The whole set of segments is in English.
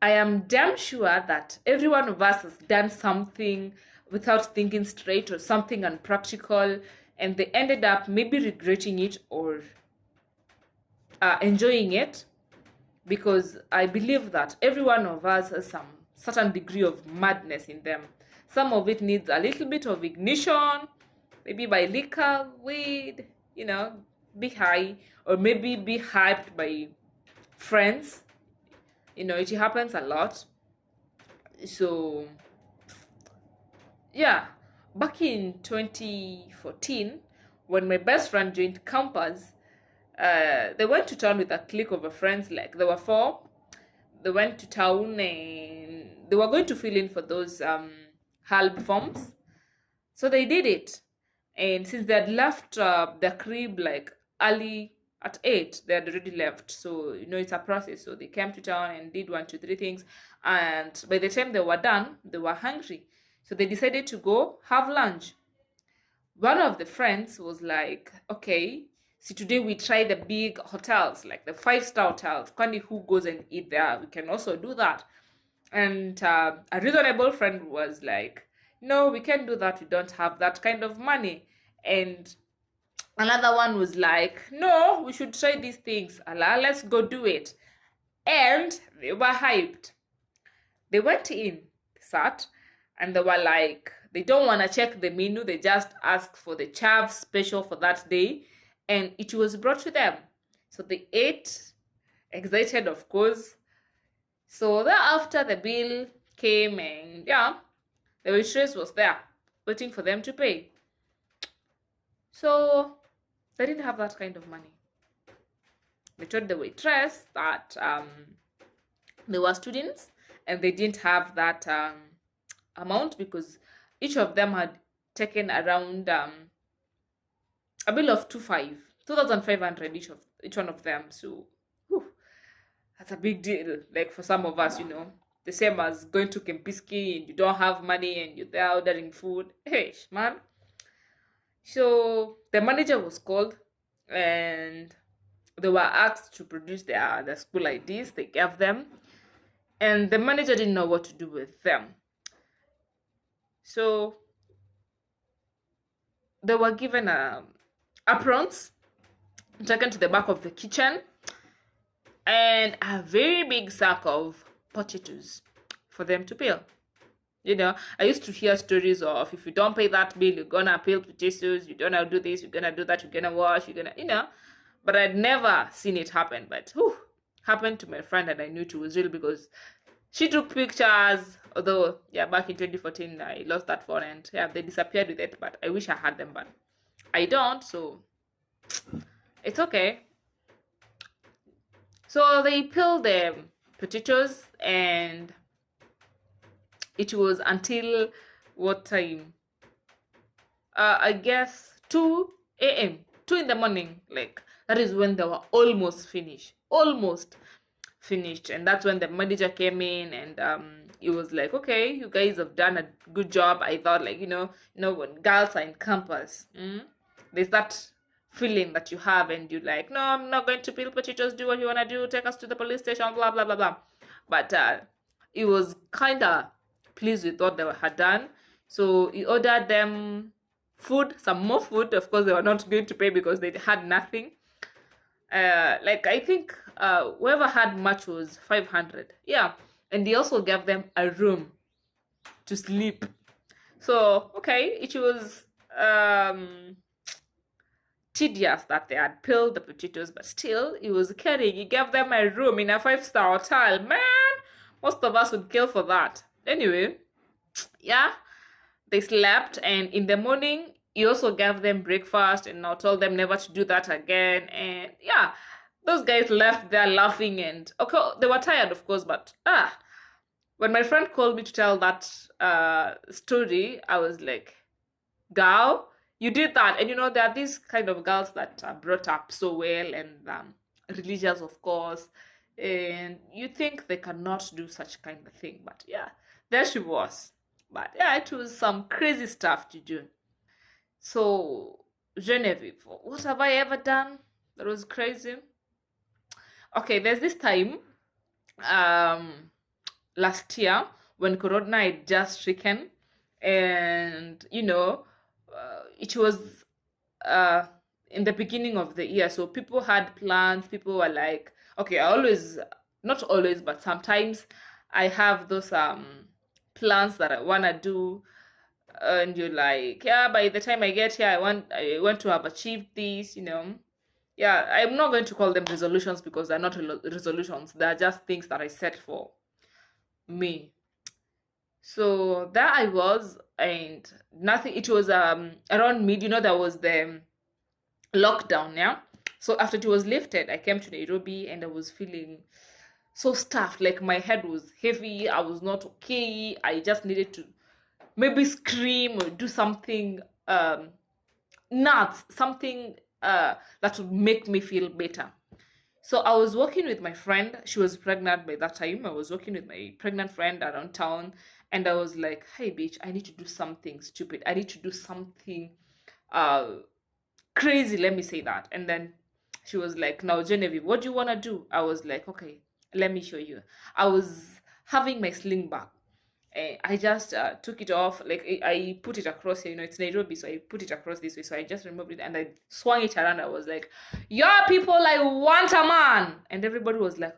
I am damn sure that every one of us has done something without thinking straight or something unpractical, and they ended up maybe regretting it or enjoying it, because I believe that every one of us has some certain degree of madness in them. Some of it needs a little bit of ignition, maybe by liquor, weed, be high, or maybe be hyped by friends. It happens a lot. So, yeah, back in 2014, when my best friend joined campus, they went to town with a clique of friends, like there were four. They went to town and they were going to fill in for those HALB forms. So they did it. And since they had left their crib like early at 8, they had already left. So, it's a process. So they came to town and did one, two, three things. And by the time they were done, they were hungry. So they decided to go have lunch. One of the friends was like, okay, see, today we try the big hotels, like the five-star hotels. Kwani who goes and eat there? We can also do that. And a reasonable friend was like, no, we can't do that. We don't have that kind of money. And another one was like, no, we should try these things. Allah, let's go do it. And they were hyped. They went in, sat, and they were like, they don't want to check the menu. They just asked for the chav special for that day, and it was brought to them. So they ate, excited, of course. So thereafter, the bill came, and the waitress was there, waiting for them to pay. So they didn't have that kind of money. They told the waitress that they were students and they didn't have that amount, because each of them had taken around a bill of 2,500 each one of them. So that's a big deal. Like for some of us, the same as going to Kempiski and you don't have money and you're there ordering food. Hey, man. So the manager was called and they were asked to produce their school IDs. They gave them, and the manager didn't know what to do with them. So they were given aprons, taken to the back of the kitchen, and a very big sack of potatoes for them to peel. I used to hear stories of, if you don't pay that bill, you're gonna peel potatoes, you're gonna do this, you're gonna do that, you're gonna wash, you're gonna, but I'd never seen it happen. But happened to my friend, and I knew it was real because she took pictures. Although, back in 2014, I lost that phone and they disappeared with it. But I wish I had them, but I don't, so it's okay. So they peeled the potatoes, and it was until what time? I guess 2 a.m. 2 in the morning. Like, that is when they were almost finished. And that's when the manager came in, and it was like, okay, you guys have done a good job. I thought, like, when girls are in campus, there's that feeling that you have, and you're like, no, I'm not going to peel potatoes, do what you want to do, take us to the police station, blah blah blah blah. But it was kind of pleased with what they had done. So he ordered them food, some more food. Of course, they were not going to pay because they had nothing. Like, I think whoever had much was 500. Yeah. And he also gave them a room to sleep. So, okay, it was tedious that they had peeled the potatoes, but still, it was caring. He gave them a room in a 5-star hotel. Man, most of us would kill for that. Anyway, they slept, and in the morning, he also gave them breakfast and now told them never to do that again. And those guys left there laughing, and okay, they were tired, of course, but when my friend called me to tell that story, I was like, girl, you did that. And there are these kind of girls that are brought up so well and religious, of course, and you think they cannot do such kind of thing, but there she was. But it was some crazy stuff to do. So, Genevieve, what have I ever done that was crazy? Okay, there's this time last year when Corona had just stricken, and it was uh, in the beginning of the year, so people had plans. People were like, okay, I always, not always, but sometimes I have those plans that I wanna do, and you're like, yeah, by the time I get here, I want to have achieved this. Yeah, I'm not going to call them resolutions because they're not resolutions. They're just things that I set for me. So there I was, and nothing. It was around mid. There was the lockdown. Yeah. So after it was lifted, I came to Nairobi, and I was feeling so stuffed. Like my head was heavy. I was not okay. I just needed to maybe scream or do something nuts, something that would make me feel better. So I was working with my friend. She was pregnant by that time. I was working with my pregnant friend around town, and I was like, "Hey, bitch, I need to do something stupid. I need to do something uh crazy. Let me say that." And then she was like, "Now, Genevieve, what do you wanna do?" I was like, "Okay, let me show you." I was having my sling bag. I just took it off, like I put it across here. It's Nairobi, so I put it across this way. So I just removed it and I swung it around. I was like, "Yeah, people, I want a man," and everybody was like,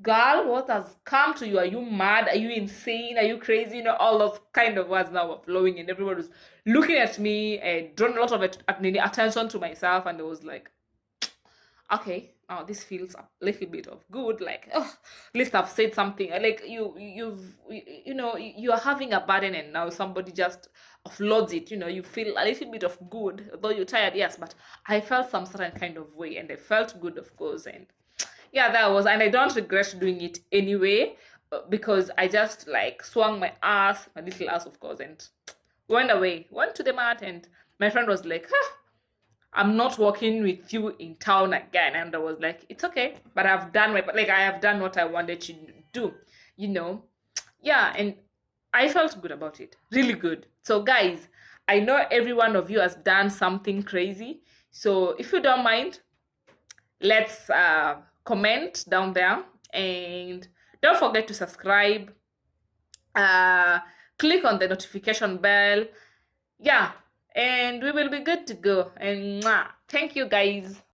"Girl, what has come to you? Are you mad? Are you insane? Are you crazy?" All those kind of words now were flowing, and everybody was looking at me and drawing a lot of attention to myself, and it was like, okay, oh, this feels a little bit of good, like, oh, at least I've said something. Like you are having a burden, and now somebody just offloads it. You feel a little bit of good, though you're tired, yes, but I felt some certain kind of way, and I felt good, of course. And yeah, that was, and I don't regret doing it anyway, because I just like swung my little ass, of course, and went to the mat. And my friend was like, huh, I'm not working with you in town again. And I was like, it's okay, but I have done what I wanted to do, you know. Yeah, and I felt good about it. Really good. So guys, I know every one of you has done something crazy. So if you don't mind, let's comment down there, and don't forget to subscribe. Uh Click on the notification bell. Yeah, and we will be good to go. And thank you guys.